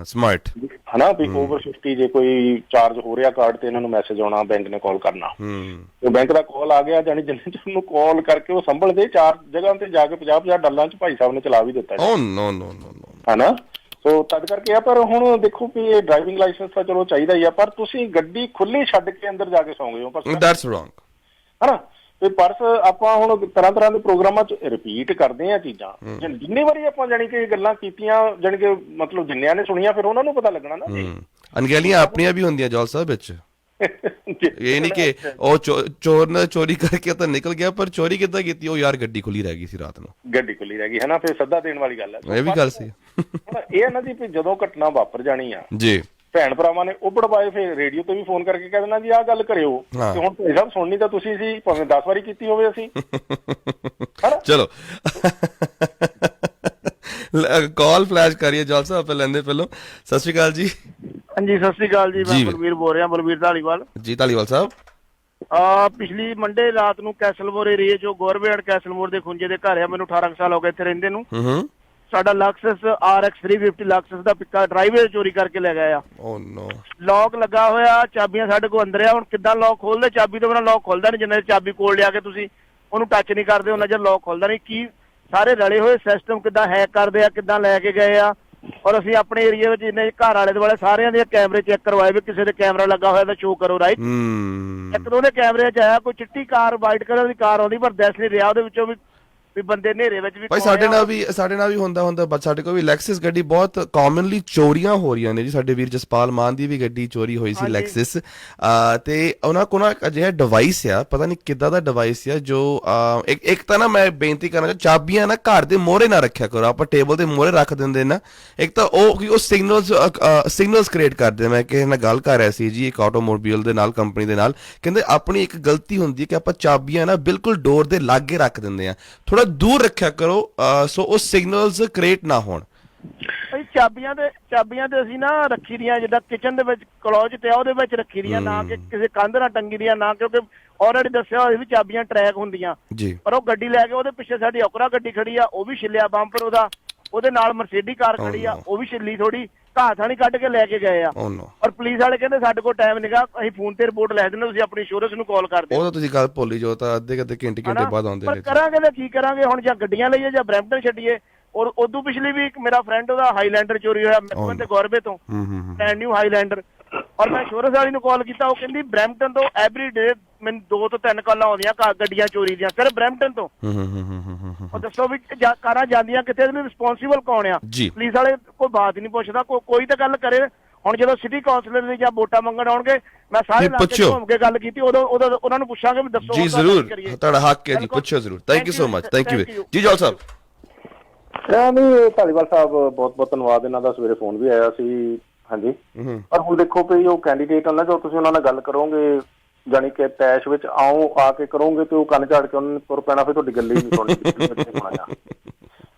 ਸਮਾਰਟ ਹਨਾ ਵੀ ਓਵਰ 50 ਜੇ ਕੋਈ ਚਾਰਜ ਹੋ ਰਿਹਾ ਕਾਰਡ ਤੇ ਇਹਨਾਂ ਨੂੰ ਮੈਸੇਜ ਆਉਣਾ, ਬੈਂਕ ਨੇ ਕਾਲ ਕਰਨਾ। ਤੇ ਬੈਂਕ ਦਾ ਕਾਲ ਆ ਗਿਆ, ਜਾਣੀ ਜਿੰਨੇ ਚ ਉਹਨੂੰ ਕਾਲ ਕਰਕੇ ਉਹ ਸੰਭਲਦੇ 4 ਜਗ੍ਹਾ ਤੇ ਜਾ ਕੇ $50 'ਚ ਭਾਈ ਸਾਹਿਬ ਨੇ ਚਲਾ ਵੀ ਦਿੱਤਾ ਹਨਾ। ਸੋ ਤਦ ਕਰਕੇ ਆ। ਪਰ ਹੁਣ ਦੇਖੋ ਵੀ ਇਹ ਡਰਾਈਵਿੰਗ ਲਾਇਸੈਂਸ ਤਾਂ ਚਲੋ ਚਾਹੀਦਾ ਹੀ ਆ, ਪਰ ਤੁਸੀਂ ਗੱਡੀ ਖੁੱਲੀ ਛੱਡ ਕੇ ਅੰਦਰ ਜਾ ਕੇ ਸੌਂ ਗਏ ਹੋ, ਦੈਟਸ ਰੋਂਗ ਹਨਾ। ਤੇ ਪਰਸ ਆਪਾਂ ਹੁਣ ਤਰ੍ਹਾਂ ਦੇ ਪ੍ਰੋਗਰਾਮਾਂ 'ਚ ਰਿਪੀਟ ਕਰਦੇ ਆ ਚੀਜ਼ਾਂ, ਜਿੰਨੀ ਵਾਰੀ ਆਪਾਂ ਜਾਣੀ ਕਿ ਗੱਲਾਂ ਕੀਤੀਆਂ, ਜਾਣੀ ਕਿ ਮਤਲਬ ਜਿੰਨਿਆਂ ਨੇ ਸੁਣੀਆਂ ਫਿਰ ਉਹਨਾਂ ਨੂੰ ਪਤਾ ਲੱਗਣਾ ਨਾ। ਅਣਗਹਿਲੀਆਂ ਆਪਣੀਆਂ ਵੀ ਹੁੰਦੀਆਂ ਜੋਲ ਸਾਹਿਬ ਵਿੱਚ। ਇਹ ਨਹੀਂ ਕਿ ਉਹ ਚੋਰ ਨੇ ਚੋਰੀ ਕਰਕੇ ਤਾਂ ਨਿਕਲ ਗਿਆ, ਪਰ ਚੋਰੀ ਕਿੱਦਾਂ ਕੀਤੀ? ਉਹ ਯਾਰ ਗੱਡੀ ਖੁੱਲੀ ਰਹਿ ਗਈ ਸੀ ਰਾਤ ਨੂੰ, ਗੱਡੀ ਖੁੱਲੀ ਰਹਿ ਗਈ ਹਨਾ, ਫਿਰ ਸੱਦਾ ਦੇਣ ਵਾਲੀ ਗੱਲ ਹੈ। ਇਹ ਵੀ ਗੱਲ ਸੀ। ਇਹ ਇਹਨਾਂ ਦੀ ਵੀ ਜਦੋਂ ਘਟਨਾ ਵਾਪਰ ਜਾਣੀ ਆ ਜੀ, ਭੈਣ ਭਰਾਵਾਂ ਨੇ ਉਬੜਵਾਏ ਫਿਰ ਰੇਡੀਓ ਤੇ ਵੀ ਫੋਨ ਕਰਕੇ ਕਹਿ ਦੇਣਾ ਜੀ ਆਹ ਗੱਲ ਕਰਿਓ, ਤੇ ਹੁਣ ਭਾਈ ਸਾਹਿਬ ਸੁਣਨੀ ਤਾਂ ਤੁਸੀਂ ਸੀ, ਭਾਵੇਂ 10 ਵਾਰੀ ਕੀਤੀ ਹੋਵੇ ਅਸੀਂ। ਚਲੋ ਕਾਲ ਫਲੈਸ਼ ਕਰੀਏ ਜੋਲ ਸਾਹਿਬ, ਆਪਾਂ ਲੈਂਦੇ ਪਹਿਲਾਂ। ਸਤਿ ਸ਼੍ਰੀ ਅਕਾਲ ਜੀ। ਹਾਂਜੀ ਸਤਿ ਸ਼੍ਰੀ ਅਕਾਲ ਜੀ, ਮੈਂ ਬਲਵੀਰ ਬੋਲ ਰਿਹਾ, ਬਲਵੀਰ ਢਾਲੀਵਾਲ ਜੀ। ਢਾਲੀਵਾਲ ਸਾਹਿਬ, ਪਿਛਲੀ ਮੰਡੇ ਰਾਤ ਨੂੰ ਕੈਸਲਮੋਰ ਏਰੀਏ ਚੋਂ ਗੌਰਵੇਟ ਕੈਸਲਮੋਰ ਦੇ ਖੁੰਝੇ ਦੇ ਘਰ ਆ, ਮੈਨੂੰ 18 ਸਾਲ ਹੋ ਗਏ ਇੱਥੇ ਰਹਿੰਦੇ ਨੂੰ। ਸਾਡਾ ਲਕਸਸ RX 350 ਲਕਸਸ ਦਾ ਪਿੱਕਾ ਡਰਾਈਵਰ ਚੋਰੀ ਕਰਕੇ ਲੈ ਗਿਆ ਆ। ਓ ਨੋ। ਲੌਕ ਲੱਗਾ ਹੋਇਆ, ਚਾਬੀਆਂ ਸਾਡੇ ਕੋਲ ਅੰਦਰ ਆ। ਹੁਣ ਕਿੱਦਾਂ ਲੌਕ ਖੋਲਦੇ? ਚਾਬੀ ਤੋਂ ਬਿਨਾਂ ਲੌਕ ਖੁੱਲਦਾ ਨਹੀਂ, ਜਿੰਨਾ ਚਾਬੀ ਕੋਲ ਲਿਆ ਕੇ ਤੁਸੀਂ ਉਹਨੂੰ ਟੱਚ ਨਹੀਂ ਕਰਦੇ ਉਹਨਾਂ ਚਿਰ ਲੌਕ ਖੁੱਲਦਾ ਨਹੀਂ। ਕੀ ਸਾਰੇ ਰਲੇ ਹੋਏ ਸਿਸਟਮ ਕਿੱਦਾਂ ਹੈਕ ਕਰਦੇ ਆ, ਕਿੱਦਾਂ ਲੈ ਕੇ ਗਏ ਆ। ਔਰ ਅਸੀਂ ਆਪਣੇ ਏਰੀਏ ਵਿੱਚ ਜਿੰਨੇ ਘਰ ਆਲੇ ਦੁਆਲੇ ਸਾਰਿਆਂ ਦੇ ਕੈਮਰੇ ਚੈੱਕ ਕਰਵਾਏ ਵੀ ਕਿਸੇ ਦੇ ਕੈਮਰਾ ਲੱਗਾ ਹੋਇਆ ਤਾਂ ਸ਼ੋ ਕਰੋ, ਰਾਈਟ। ਇੱਕ ਦੋ ਦੇ ਕੈਮਰੇ 'ਚ ਆਇਆ ਕੋਈ ਚਿੱਟੀ ਕਾਰ, ਵਾਈਟ ਕਲਰ ਦੀ ਕਾਰ ਆਉਂਦੀ, ਪਰ ਦੱਸ ਨਹੀਂ ਰਿਹਾ ਉਹਦੇ ਵਿੱਚੋਂ ਵੀ ਬੰਦੇ ਹਨੇਰੇ ਵਿੱਚ ਵੀ। ਭਾਈ ਸਾਡੇ ਨਾਲ ਵੀ ਹੁੰਦਾ ਬਟ ਸਾਡੇ ਕੋਲ ਵੀ ਲੈਕਸਿਸ ਗੱਡੀ ਬਹੁਤ ਕਾਮਨਲੀ ਚੋਰੀਆਂ ਹੋ ਰਹੀਆਂ ਨੇ ਜੀ। ਸਾਡੇ ਵੀਰ ਜਸਪਾਲ ਮਾਨ ਦੀ ਵੀ ਗੱਡੀ ਚੋਰੀ ਹੋਈ ਸੀ ਲੈਕਸਿਸ, ਤੇ ਉਹਨਾਂ ਕੋਲ ਨਾ ਅਜਿਹਾ ਡਿਵਾਈਸ ਆ, ਪਤਾ ਨਹੀਂ ਕਿੱਦਾਂ ਦਾ ਡਿਵਾਈਸ ਆ, ਜੋ ਇੱਕ ਤਾਂ ਨਾ ਮੈਂ ਬੇਨਤੀ ਕਰਨਾ, ਚਾਬੀਆਂ ਨਾ ਘਰ ਦੇ ਮੋਹਰੇ ਨਾ ਰੱਖਿਆ ਕਰੋ, ਆਪਾਂ ਟੇਬਲ ਦੇ ਮੋਹਰੇ ਰੱਖ ਦਿੰਦੇ ਨਾ। ਇੱਕ ਤਾਂ ਉਹ ਸਿਗਨਲਸ ਕ੍ਰੀਏਟ ਕਰਦੇ। ਮੈਂ ਕਿਸੇ ਨਾਲ ਗੱਲ ਕਰ ਰਿਹਾ ਸੀ ਜੀ ਇੱਕ ਆਟੋਮੋਬਾਈਲ ਦੇ ਨਾਲ, ਕੰਪਨੀ ਦੇ ਨਾਲ, ਕਹਿੰਦੇ ਆਪਣੀ ਇੱਕ ਗਲਤੀ ਹੁੰਦੀ ਹੈ ਕਿ ਆਪਾਂ ਚਾਬੀਆਂ ਨਾ ਬਿਲਕੁਲ ਡੋਰ ਦੇ ਲਾਗੇ ਰੱਖ ਦਿੰਦੇ ਆ, ਥੋੜਾ ਦੂਰ ਰੱਖਿਆ ਕਰੋ ਸੋ ਉਹ ਸਿਗਨਲਸ ਕ੍ਰੀਏਟ ਨਾ ਹੋਣ। ਚਾਬੀਆਂ ਤੇ ਅਸੀਂ ਨਾ ਰੱਖੀ ਦੀਆਂ, ਜਿੱਦਾਂ ਕਿਚਨ ਦੇ ਵਿੱਚ ਕਲੋਜ ਤੇ ਆ ਉਹਦੇ ਵਿੱਚ ਰੱਖੀ ਦੀਆਂ, ਨਾ ਕਿ ਕਿਸੇ ਕੰਧ ਨਾਲ ਟੰਗੀ ਦੀਆਂ, ਨਾ ਕਿਉਂਕਿ ਆਲਰੇਡੀ ਦੱਸਿਆ ਹੋਇਆ ਵੀ ਚਾਬੀਆਂ ਟਰੈਕ ਹੁੰਦੀਆਂ। ਪਰ ਉਹ ਗੱਡੀ ਲੈ ਕੇ ਉਹਦੇ ਪਿੱਛੇ ਸਾਡੀ ਓਕਰਾ ਗੱਡੀ ਖੜੀ ਆ, ਉਹ ਵੀ ਛਿੱਲਿਆ ਬੰਪਰ ਉਹਦਾ। ਉਹਦੇ ਨਾਲ ਮਰਸੀਡੀ ਕਾਰ ਖੜੀ ਆ, ਉਹ ਵੀ ਛਿੱਲੀ ਥੋੜੀ, ਘਾਹ ਥਾਣੀ ਕੱਢ ਕੇ ਲੈ ਕੇ ਗਏ ਆ। ਔਰ ਪੁਲਿਸ ਵਾਲੇ ਕਹਿੰਦੇ ਸਾਡੇ ਕੋਲ ਟਾਈਮ ਨੀਗਾ, ਅਸੀਂ ਫੋਨ ਤੇ ਰਿਪੋਰਟ ਲੈ ਦਿੰਦੇ, ਤੁਸੀਂ ਆਪਣੀ ਇੰਸ਼ੋਰੈਂਸ ਨੂੰ ਕਾਲ ਕਰ ਦਿਓ। ਉਹ ਤਾਂ ਤੁਸੀਂ ਗੱਲ ਭੁੱਲੀ ਜਾਓ, ਤਾਂ ਅੱਧੇ ਘੰਟੇ ਬਾਅਦ ਆਉਂਦੇ ਨੇ। ਕਰਾਂਗੇ ਤਾਂ ਕੀ ਕਰਾਂਗੇ ਹੁਣ, ਜਾਂ ਗੱਡੀਆਂ ਲਈਏ ਜਾਂ ਬਰੈਂਪਟਨ ਛੱਡੀਏ। ਔਰ ਉਦੋਂ ਪਿਛਲੀ ਵੀ ਮੇਰਾ ਫਰੈਂਡ ਉਹਦਾ ਹਾਈਲੈਂਡਰ ਚੋਰੀ ਹੋਇਆ ਮੈਥੋਂ ਤੇ ਗੌਰਵੇ ਤੋਂ, ਬ੍ਰੈਂਡ ਨਿਊ ਹਾਈਲੈਂਡਰ। ਔਰ ਮੈਂ ਇੰਸ਼ੋਰੈਂਸ ਵਾਲੀ ਨੂੰ ਕਾਲ ਕੀਤਾ, ਉਹ ਕਹਿੰਦੀ ਬਰੈਂਪਟਨ ਤੋਂ ਐਵਰੀ ਡੇ ਮੈਨੂੰ 2 ਤੋਂ 3 ਕਾਲਾਂ ਆਉਂਦੀਆਂ ਗੱਡੀਆਂ ਚੋਰੀ ਦੀਆਂ, ਸਿਰਫ ਬਰੈਂਪਟਨ ਤੋਂ। ਉਹ ਦੱਸੋ ਵੀ ਕਾਰਾਂ ਜਾਂਦੀਆਂ ਕਿੱਥੇ, ਰਿਸਪੌਂਸਿਬਲ ਕੌਣ ਆ? ਪੁਲਿਸ ਵਾਲੇ ਕੋਈ ਬਾਤ ਹੀ ਨਹੀਂ ਪੁੱਛਦਾ, ਕੋਈ ਤਾਂ ਗੱਲ ਕਰੇ। ਹੁਣ ਜਦੋਂ ਸਿਟੀ ਕਾਉਂਸਲਰ ਦੀ ਜਾਂ ਵੋਟਾਂ ਮੰਗਣ ਆਉਣਗੇ ਮੈਂ ਸਾਰੇ ਇਲਾਕੇ 'ਚ ਘੁੰਮ ਕੇ ਗੱਲ ਕੀਤੀ, ਉਦੋਂ ਉਹਨਾਂ ਨੂੰ ਪੁੱਛਾਂਗੇ ਵੀ ਦੱਸੋ ਜੀ ਜ਼ਰੂਰ, ਤੁਹਾਡਾ ਹੱਕ ਹੈ ਜੀ, ਪੁੱਛੋ ਜ਼ਰੂਰ। Thank you so much, thank you ਜੀ। ਜੋਲ ਸਾਹਿਬ ਨਹੀਂ, ਧਾਲੀਵਾਲ ਸਾਹਿਬ ਬਹੁਤ ਬਹੁਤ ਧੰਨਵਾਦ, ਇਹਨਾਂ ਦਾ ਸਵੇਰੇ ਫੋਨ ਵੀ ਆਇਆ ਸੀ। ਹਾਂਜੀ, ਪਰ ਹੁਣ ਦੇਖੋ ਵੀ ਉਹ ਕੈਂਡੀਡੇਟ ਨਾ, ਜੋ ਤੁਸੀਂ ਉਹਨਾਂ ਨਾਲ ਗੱਲ ਕਰੋਗੇ ਜਾਣੀ ਕਿ ਤੈਸ਼ ਵਿੱਚ ਆ ਕੇ ਕਰੋਗੇ ਤੇ ਉਹ ਕੰਨ ਝਾੜ ਕੇ ਉਹਨਾਂ ਨੂੰ ਤੁਰ ਪੈਣਾ, ਫਿਰ ਤੁਹਾਡੀ ਗੱਲ ਹੀ ਨਹੀਂ ਸੁਣਨੀ।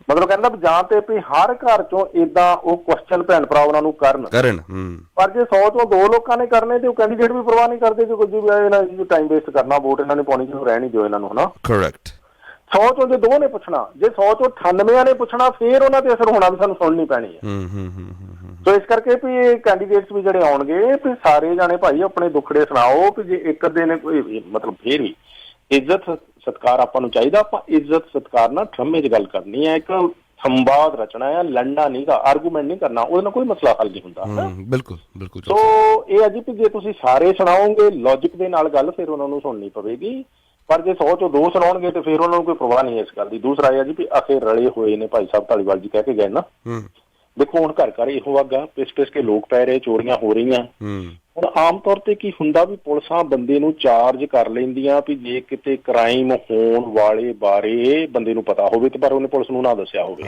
ਮਤਲਬ ਕਹਿੰਦਾ ਵੀ ਜਾਂ ਤੇ ਵੀ ਹਰ ਘਰ ਚੋਂ ਏਦਾਂ ਉਹ ਕੁਐਸਚਨ ਭੈਣ ਭਰਾ ਉਹਨਾਂ ਨੂੰ ਕਰਨ। ਪਰ ਜੇ 100 ਚੋਂ 2 ਲੋਕਾਂ ਨੇ ਕਰਨੇ ਤੇ ਉਹ ਕੈਂਡੀਡੇਟ ਵੀ ਪਰਵਾਹ ਨਹੀਂ ਕਰਦੇ ਕਿ ਕੁਝ ਵੀ ਇਹਨਾਂ ਟਾਈਮ ਵੇਸਟ ਕਰਨਾ, ਵੋਟ ਇਹਨਾਂ ਨੇ ਪਾਉਣੀ ਜਿਹਨੂੰ ਰਹਿ ਨਹੀਂ ਦਿਓ ਇਹਨਾਂ ਨੂੰ, ਹਨਾ। ਕਰੈਕਟ। 100 ਚੋਂ ਜੇ 2 ਨੇ ਪੁੱਛਣਾ, ਜੇ 100 ਚੋਂ 98 ਨੇ ਪੁੱਛਣਾ, ਫੇਰ ਉਹਨਾਂ ਤੇ ਅਸਰ ਹੋਣਾ ਵੀ ਸਾਨੂੰ ਸੁਣਨੀ ਪੈਣੀ ਹੈ। ਸੋ ਇਸ ਕਰਕੇ ਵੀ ਇਹ ਕੈਂਡੀਡੇਟਸ ਵੀ ਜਿਹੜੇ ਆਉਣਗੇ ਵੀ ਸਾਰੇ ਜਾਣੇ ਭਾਈ ਆਪਣੇ ਦੁੱਖੜੇ ਸੁਣਾਓ, ਵੀ ਜੇ ਇੱਕ ਅੱਧੇ ਨੇ ਕੋਈ ਮਤਲਬ ਫੇਰ ਵੀ ਇੱਜ਼ਤ ਸਤਿਕਾਰ ਆਪਾਂ ਨੂੰ ਚਾਹੀਦਾ। ਆਪਾਂ ਇੱਜ਼ਤ ਸਤਿਕਾਰ ਨਾਲ ਠਰਮੇ 'ਚ ਗੱਲ ਕਰਨੀ ਹੈ, ਇੱਕ ਸੰਵਾਦ ਰਚਣਾ ਹੈ, ਲੜਨਾ ਨਹੀਂ ਗਾ, ਆਰਗੂਮੈਂਟ ਨਹੀਂ ਕਰਨਾ, ਉਹਦੇ ਨਾਲ ਕੋਈ ਮਸਲਾ ਹੱਲ ਨਹੀਂ ਹੁੰਦਾ। ਬਿਲਕੁਲ ਬਿਲਕੁਲ। ਸੋ ਇਹ ਹੈ ਜੀ ਵੀ ਜੇ ਤੁਸੀਂ ਸਾਰੇ ਸੁਣਾਓਗੇ ਲੌਜਿਕ ਦੇ ਨਾਲ ਗੱਲ, ਫਿਰ ਉਹਨਾਂ ਨੂੰ ਸੁਣਨੀ ਪਵੇਗੀ। ਪਰ ਜੇ 100 ਚੋਂ 2 ਸੁਣਾਉਣਗੇ ਤੇ ਫਿਰ ਉਹਨਾਂ ਨੂੰ ਕੋਈ ਪਰਵਾਹ ਨਹੀਂ ਇਸ ਗੱਲ ਦੀ। ਦੂਸਰਾ ਇਹ ਜੀ ਵੀ ਅਸੀਂ ਰਲੇ ਹੋਏ ਨੇ, ਭਾਈ ਸਾਹਿਬ ਧਾਲੀਵਾਲ ਜੀ ਕਹਿ ਕੇ ਗਏ ਨਾ। ਦੇਖੋ ਹੁਣ ਘਰ ਘਰ ਇਹੋ ਵਗਾ ਪਿਸ ਕੇ ਲੋਕ ਪੈ ਰਹੇ, ਚੋਰੀਆਂ ਹੋ ਰਹੀਆਂ। ਹੁਣ ਆਮ ਤੌਰ ਤੇ ਕੀ ਹੁੰਦਾ ਵੀ ਪੁਲਿਸਾਂ ਬੰਦੇ ਨੂੰ ਚਾਰਜ ਕਰ ਲੈਂਦੀਆਂ ਵੀ ਜੇ ਕਿਤੇ ਕ੍ਰਾਈਮ ਹੋਣ ਵਾਲੇ ਬਾਰੇ ਬੰਦੇ ਨੂੰ ਪਤਾ ਹੋਵੇ ਤੇ ਪਰ ਉਹਨੇ ਪੁਲਿਸ ਨੂੰ ਨਾ ਦੱਸਿਆ ਹੋਵੇ।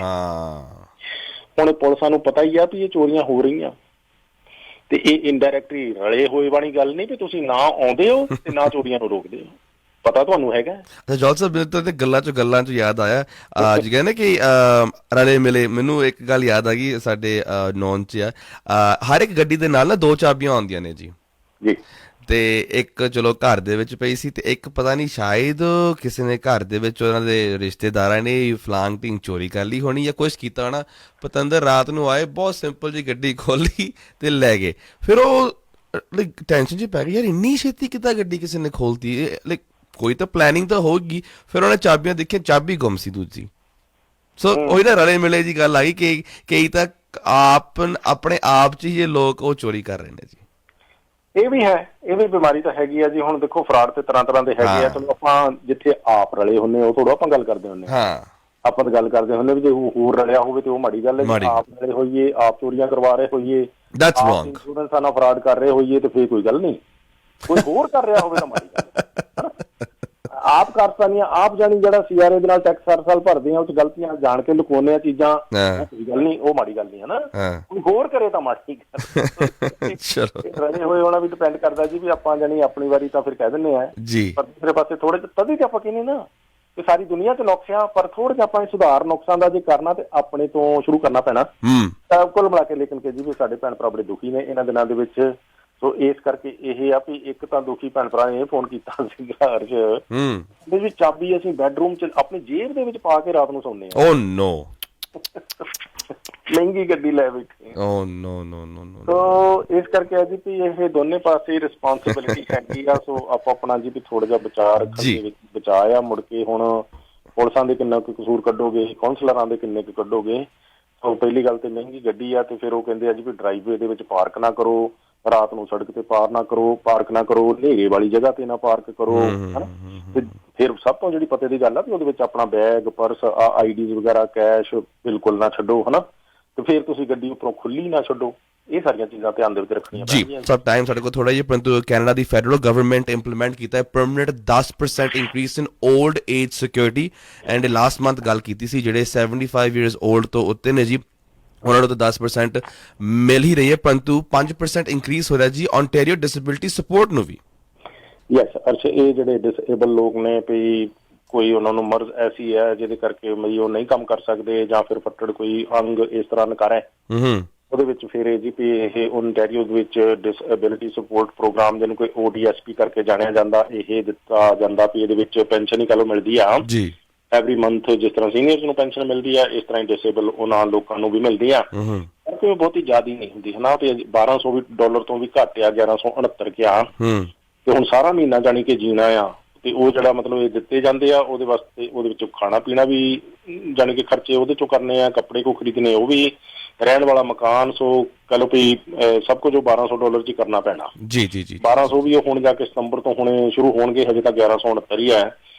ਹੁਣ ਪੁਲਿਸਾਂ ਨੂੰ ਪਤਾ ਹੀ ਆ ਵੀ ਇਹ ਚੋਰੀਆਂ ਹੋ ਰਹੀਆਂ, ਤੇ ਇਹ ਇਨਡਾਇਰੈਕਟਲੀ ਰਲੇ ਹੋਏ ਵਾਲੀ ਗੱਲ ਨਹੀਂ ਵੀ ਤੁਸੀਂ ਨਾ ਆਉਂਦੇ ਹੋ ਤੇ ਨਾ ਚੋਰੀਆਂ ਨੂੰ ਰੋਕਦੇ ਹੋ, ਪਤਾ ਤੁਹਾਨੂੰ ਹੈਗਾ। ਜੋਲ ਸਾਹਿਬ ਮੈਨੂੰ ਤਾਂ ਗੱਲਾਂ ਚੋਂ ਯਾਦ ਆਇਆ ਅੱਜ ਕਹਿੰਦੇ ਕਿ ਰਲੇ ਮਿਲੇ, ਮੈਨੂੰ ਇੱਕ ਗੱਲ ਯਾਦ ਆ ਗਈ, ਸਾਡੇ ਨੌਨ 'ਚ ਆ ਹਰ ਇੱਕ ਗੱਡੀ ਦੇ ਨਾਲ ਨਾ 2 ਚਾਬੀਆਂ ਆਉਂਦੀਆਂ ਨੇ ਜੀ। ਤੇ ਇੱਕ ਚਲੋ ਘਰ ਦੇ ਵਿੱਚ ਪਈ ਸੀ, ਤੇ ਇੱਕ ਪਤਾ ਨਹੀਂ ਸ਼ਾਇਦ ਕਿਸੇ ਨੇ ਘਰ ਦੇ ਵਿੱਚ ਉਹਨਾਂ ਦੇ ਰਿਸ਼ਤੇਦਾਰਾਂ ਨੇ ਫਲਾਂਗ ਢੀਂਗ ਚੋਰੀ ਕਰ ਲਈ ਹੋਣੀ ਜਾਂ ਕੁਛ ਕੀਤਾ ਹੋਣਾ। ਪਤੰਦਰ ਰਾਤ ਨੂੰ ਆਏ, ਬਹੁਤ ਸਿੰਪਲ ਜੀ ਗੱਡੀ ਖੋਲੀ ਤੇ ਲੈ ਗਏ। ਫਿਰ ਉਹ ਟੈਨਸ਼ਨ 'ਚ ਪੈ ਗਈ, ਯਾਰ ਇੰਨੀ ਛੇਤੀ ਕਿੱਦਾਂ ਗੱਡੀ ਕਿਸੇ ਨੇ ਖੋਲਤੀ, ਲਾਈਕ ਕੋਈ ਤਾਂ ਪਲੈਨਿੰਗ ਤਾਂ ਹੋਊਗੀ। ਫਿਰ ਉਹਨੇ ਚਾਬੀਆਂ ਦੇਖੀਆਂ, ਚਾਬੀ ਗੁੰਮ ਸੀ ਦੂਜੀ। ਸੋ ਉਹੀ ਨਾ ਰਲੇ ਮਿਲੇ ਦੀ ਗੱਲ ਆਈ ਕਿ ਕਈ ਤਾਂ ਆਪਣੇ ਆਪ 'ਚ ਹੀ ਇਹ ਲੋਕ ਉਹ ਚੋਰੀ ਕਰ ਰਹੇ ਨੇ ਜੀ। ਇਹ ਵੀ ਹੈ, ਇਹ ਵੀ ਬਿਮਾਰੀ ਤਾਂ ਹੈਗੀ ਆ ਜੀ। ਹੁਣ ਦੇਖੋ ਫਰਾਡ ਤੇ ਤਰ੍ਹਾਂ ਦੇ ਹੈਗੇ ਆ। ਚਲੋ ਆਪਾਂ ਜਿੱਥੇ ਆਪ ਰਲੇ ਹੁੰਦੇ ਉਹ ਥੋੜਾ ਆਪਾਂ ਗੱਲ ਕਰਦੇ ਹੁੰਦੇ ਹਾਂ, ਆਪਾਂ ਤਾਂ ਗੱਲ ਕਰਦੇ ਹੁੰਦੇ ਵੀ ਜੇ ਹੋਰ ਰਲਿਆ ਹੋਵੇ ਤੇ ਉਹ ਮਾੜੀ ਗੱਲ ਹੈ। ਆਪ ਰਲੇ ਹੋਈਏ, ਆਪ ਚੋਰੀਆਂ ਕਰਵਾ ਰਹੇ ਹੋਈਏ, ਇੰਸ਼ੋਰੈਂਸਾਂ ਨਾਲ ਫਰਾਡ ਕਰ ਰਹੇ ਹੋਈਏ ਤੇ ਫੇਰ ਕੋਈ ਗੱਲ ਨਹੀਂ। ਕੋਈ ਹੋਰ ਕਰ ਰਿਹਾ ਹੋਵੇ ਤਾਂ ਮਾੜੀ ਗੱਲ। ਆਪ ਕਰਸਾਨੀਆਂ ਆਪ ਜਾਣੀ ਜਿਹੜਾ ਸੀਆਰਏ ਦੇ ਨਾਲ ਟੈਕਸ ਹਰ ਸਾਲ ਭਰਦੇ ਆ, ਉਹ 'ਚ ਗਲਤੀਆਂ ਜਾਣ ਕੇ ਲੁਕਾਉਂਦੇ ਆ ਚੀਜ਼ਾਂ, ਕੋਈ ਗੱਲ ਨਹੀਂ, ਉਹ ਮਾੜੀ ਗੱਲ ਨਹੀਂ ਹੈ ਨਾ। ਕੋਈ ਹੋਰ ਕਰੇ ਤਾਂ ਮਾੜੀ ਗੱਲ। ਰਲੇ ਹੋਏ ਹੋਣਾ ਵੀ ਡਿਪੈਂਡ ਕਰਦਾ ਜੀ ਵੀ ਆਪਾਂ ਜਾਣੀ ਆਪਣੀ ਵਾਰੀ ਤਾਂ ਫਿਰ ਕਹਿ ਦਿੰਦੇ ਆ ਜੀ, ਪਰ ਦੂਸਰੇ ਪਾਸੇ ਥੋੜੇ ਤਦੇ ਤੇ ਆਪਾਂ ਕਹਿੰਦੇ ਨਾ ਕਿ ਸਾਰੀ ਦੁਨੀਆ 'ਚ ਨੁਕਸਿਆ, ਪਰ ਥੋੜੇ ਜਿਹਾ ਆਪਾਂ ਸੁਧਾਰ ਨੁਕਸਾਂ ਦਾ ਜੇ ਕਰਨਾ ਤੇ ਆਪਣੇ ਤੋਂ ਸ਼ੁਰੂ ਕਰਨਾ ਪੈਣਾ। ਤਾਂ ਕੁੱਲ ਮਿਲਾ ਕੇ ਲੇਕਿਨ ਕਿ ਜੀ ਵੀ ਸਾਡੇ ਭੈਣ ਭਰਾ ਬੜੇ ਦੁਖੀ ਨੇ ਇਹਨਾਂ ਦਿਨਾਂ ਦੇ ਵਿੱਚ। ਸੋ ਇਸ ਕਰਕੇ ਇਹ ਆ ਵੀ ਇੱਕ ਤਾਂ ਦੁਖੀ ਭੈਣ ਭਰਾ ਨੇ ਇਹ ਫੋਨ ਕੀਤਾ ਸੀਗਾ ਹਰਸ਼ ਵੀ ਚਾਬੀ ਅਸੀਂ ਬੈਡਰੂਮ 'ਚ ਆਪਣੀ ਜੇਬ ਦੇ ਵਿੱਚ ਪਾ ਕੇ ਰਾਤ ਨੂੰ ਸੌਂਦੇ ਆ। ਓ ਨੋ, ਮਹਿੰਗੀ ਗੱਡੀ ਲੈ ਬੈਠੇ। ਓ ਨੋ ਨੋ ਨੋ ਨੋ। ਸੋ ਇਸ ਕਰਕੇ ਆ ਜੀ ਵੀ ਇਹ ਦੋਨੇ ਪਾਸੇ ਰਿਸਪਾਂਸਿਬਿਲਿਟੀ ਹੈਗੀ ਆ। ਸੋ ਆਪਾਂ ਆਪਣਾ ਜੀ ਵੀ ਥੋੜਾ ਜਿਹਾ ਬਚਾਅ ਰੱਖਣ ਦੇ ਵਿੱਚ ਬਚਾਅ ਆ। ਮੁੜ ਕੇ ਹੁਣ ਪੁਲਿਸਾਂ ਦੇ ਕਿੰਨਾ ਕੁ ਕਸੂਰ ਕੱਢੋਗੇ, ਕਾਉਂਸਲਰਾਂ ਦੇ ਕਿੰਨੇ ਕੁ ਕੱਢੋਗੇ। ਸੋ ਪਹਿਲੀ ਗੱਲ ਤੇ ਮਹਿੰਗੀ ਗੱਡੀ ਆ, ਤੇ ਫਿਰ ਉਹ ਕਹਿੰਦੇ ਆ ਜੀ ਵੀ ਡਰਾਈਵੇ ਦੇ ਵਿੱਚ ਪਾਰਕ ਨਾ ਕਰੋ, ਰਾਤ ਨੂੰ ਸੜਕ ਤੇ ਪਾਰਕ ਨਾ ਕਰੋ, ਹਨੇਰੇ ਵਾਲੀ ਜਗ੍ਹਾ ਤੇ ਨਾ ਪਾਰਕ ਕਰੋ, ਹਨਾ। ਤੇ ਫਿਰ ਸਭ ਤੋਂ ਜਿਹੜੀ ਪਤੇ ਦੀ ਗੱਲ ਆ ਵੀ ਉਹਦੇ ਵਿੱਚ ਆਪਣਾ ਬੈਗ, ਪਰਸ, ਆਈਡੀਜ਼ ਵਗੈਰਾ, ਕੈਸ਼ ਬਿਲਕੁਲ ਨਾ ਛੱਡੋ, ਹਨਾ। ਤੇ ਫਿਰ ਤੁਸੀਂ ਗੱਡੀ ਉੱਪਰੋਂ ਖੁੱਲੀ ਨਾ ਛੱਡੋ। ਇਹ ਸਾਰੀਆਂ ਚੀਜ਼ਾਂ ਧਿਆਨ ਦੇ ਵਿੱਚ ਰੱਖਣੀਆਂ ਪੈਣਗੀਆਂ ਜੀ। ਸਭ ਟਾਈਮ ਸਾਡੇ ਕੋਲ ਥੋੜਾ ਜਿਹਾ, ਪਰੰਤੂ ਕੈਨੇਡਾ ਦੀ ਫੈਡਰਲ ਗਵਰਨਮੈਂਟ ਇੰਪਲੀਮੈਂਟ ਕੀਤਾ ਹੈ permanent 10% increase in old age security. And last month ਗੱਲ ਕੀਤੀ ਸੀ ਜਿਹੜੇ 75 ਇਅਰਸ 올ਡ ਤੋਂ ਉੱਤੇ ਨੇ ਜੀ, ਉਹਨਾਂ ਨੂੰ ਤਾਂ 10% ਮਿਲ ਹੀ ਰਹੀ ਹੈ, ਪਰੰਤੂ 5% ਇਨਕਰੀਜ਼ ਹੋ ਰਿਹਾ ਜੀ ਓਨਟਾਰੀਓ ਡਿਸੇਬਿਲਿਟੀ ਸਪੋਰਟ ਨੂੰ ਵੀ। ਯੈਸ ਅਰਸ਼, ਇਹ ਜਿਹੜੇ ਡਿਸੇਬਲ ਲੋਕ ਨੇ ਵੀ ਕੋਈ ਉਹਨਾਂ ਨੂੰ ਮਰਜ਼ ਐਸੀ ਹੈ ਜਿਹਦੇ ਕਰਕੇ ਮਈ ਉਹ ਨਹੀਂ ਕੰਮ ਕਰ ਸਕਦੇ, ਜਾਂ ਫਿਰ ਫੱਟੜ ਕੋਈ ਅੰਗ ਇਸ ਤਰ੍ਹਾਂ ਨਕਾਰ ਹੈ, ਉਹਦੇ ਵਿੱਚ ਫਿਰ ਇਹ ਜੀ ਵੀ ਇਹ ਓਨਟਾਰੀਓ ਦੇ ਵਿੱਚ ਡਿਸਏਬਿਲਿਟੀ ਸਪੋਰਟ ਪ੍ਰੋਗਰਾਮ ਜਿਹਨੂੰ ਕੋਈ ODSP ਕਰਕੇ ਜਾਣਿਆ ਜਾਂਦਾ, ਇਹ ਦਿੱਤਾ ਜਾਂਦਾ ਵੀ ਇਹਦੇ ਵਿੱਚ ਪੈਨਸ਼ਨ ਹੀ ਕਹਿ ਲਓ ਮਿਲਦੀ ਆ ਜੀ ਐਵਰੀ ਮੰਥ। ਜਿਸ ਤਰ੍ਹਾਂ ਸੀਨੀਅਰਸ ਨੂੰ ਪੈਨਸ਼ਨ ਮਿਲਦੀ ਆ, ਇਸ ਤਰ੍ਹਾਂ ਹੀ ਡਿਸੇਬਲ ਉਹਨਾਂ ਲੋਕਾਂ ਨੂੰ ਵੀ ਮਿਲਦੀ ਆ, ਕਿਉਂਕਿ ਉਹ ਬਹੁਤੀ ਜ਼ਿਆਦਾ ਨਹੀਂ ਹੁੰਦੀ ਹਨਾ। ਤੇ $1200 ਤੋਂ ਵੀ ਘੱਟ ਆ, 1169 ਕਿਹਾ। ਤੇ ਹੁਣ ਸਾਰਾ ਮਹੀਨਾ ਜਾਣੀ ਕਿ ਜੀਣਾ ਆ, ਤੇ ਉਹ ਜਿਹੜਾ ਮਤਲਬ ਇਹ ਦਿੱਤੇ ਜਾਂਦੇ ਆ ਉਹਦੇ ਵਾਸਤੇ, ਉਹਦੇ ਵਿੱਚੋਂ ਖਾਣਾ ਪੀਣਾ ਵੀ ਜਾਣੀ ਕਿ ਖਰਚੇ ਉਹਦੇ ਚੋਂ ਕਰਨੇ ਆ, ਕੱਪੜੇ ਕੋ ਖਰੀਦਣੇ ਉਹ ਵੀ, ਰਹਿਣ ਵਾਲਾ ਮਕਾਨ। ਸੋ ਕਹਿ ਲਓ ਵੀ ਸਭ ਕੁਝ ਉਹ $1200 ਚ ਕਰਨਾ ਪੈਣਾ ਜੀ। 1200 ਵੀ ਉਹ ਹੁਣ ਜਾ ਕੇ ਸਤੰਬਰ ਤੋਂ ਹੋਣੇ ਸ਼ੁਰੂ ਹੋਣਗੇ, ਹਜੇ ਤਾਂ 1169 ਹੀ ਹੈ।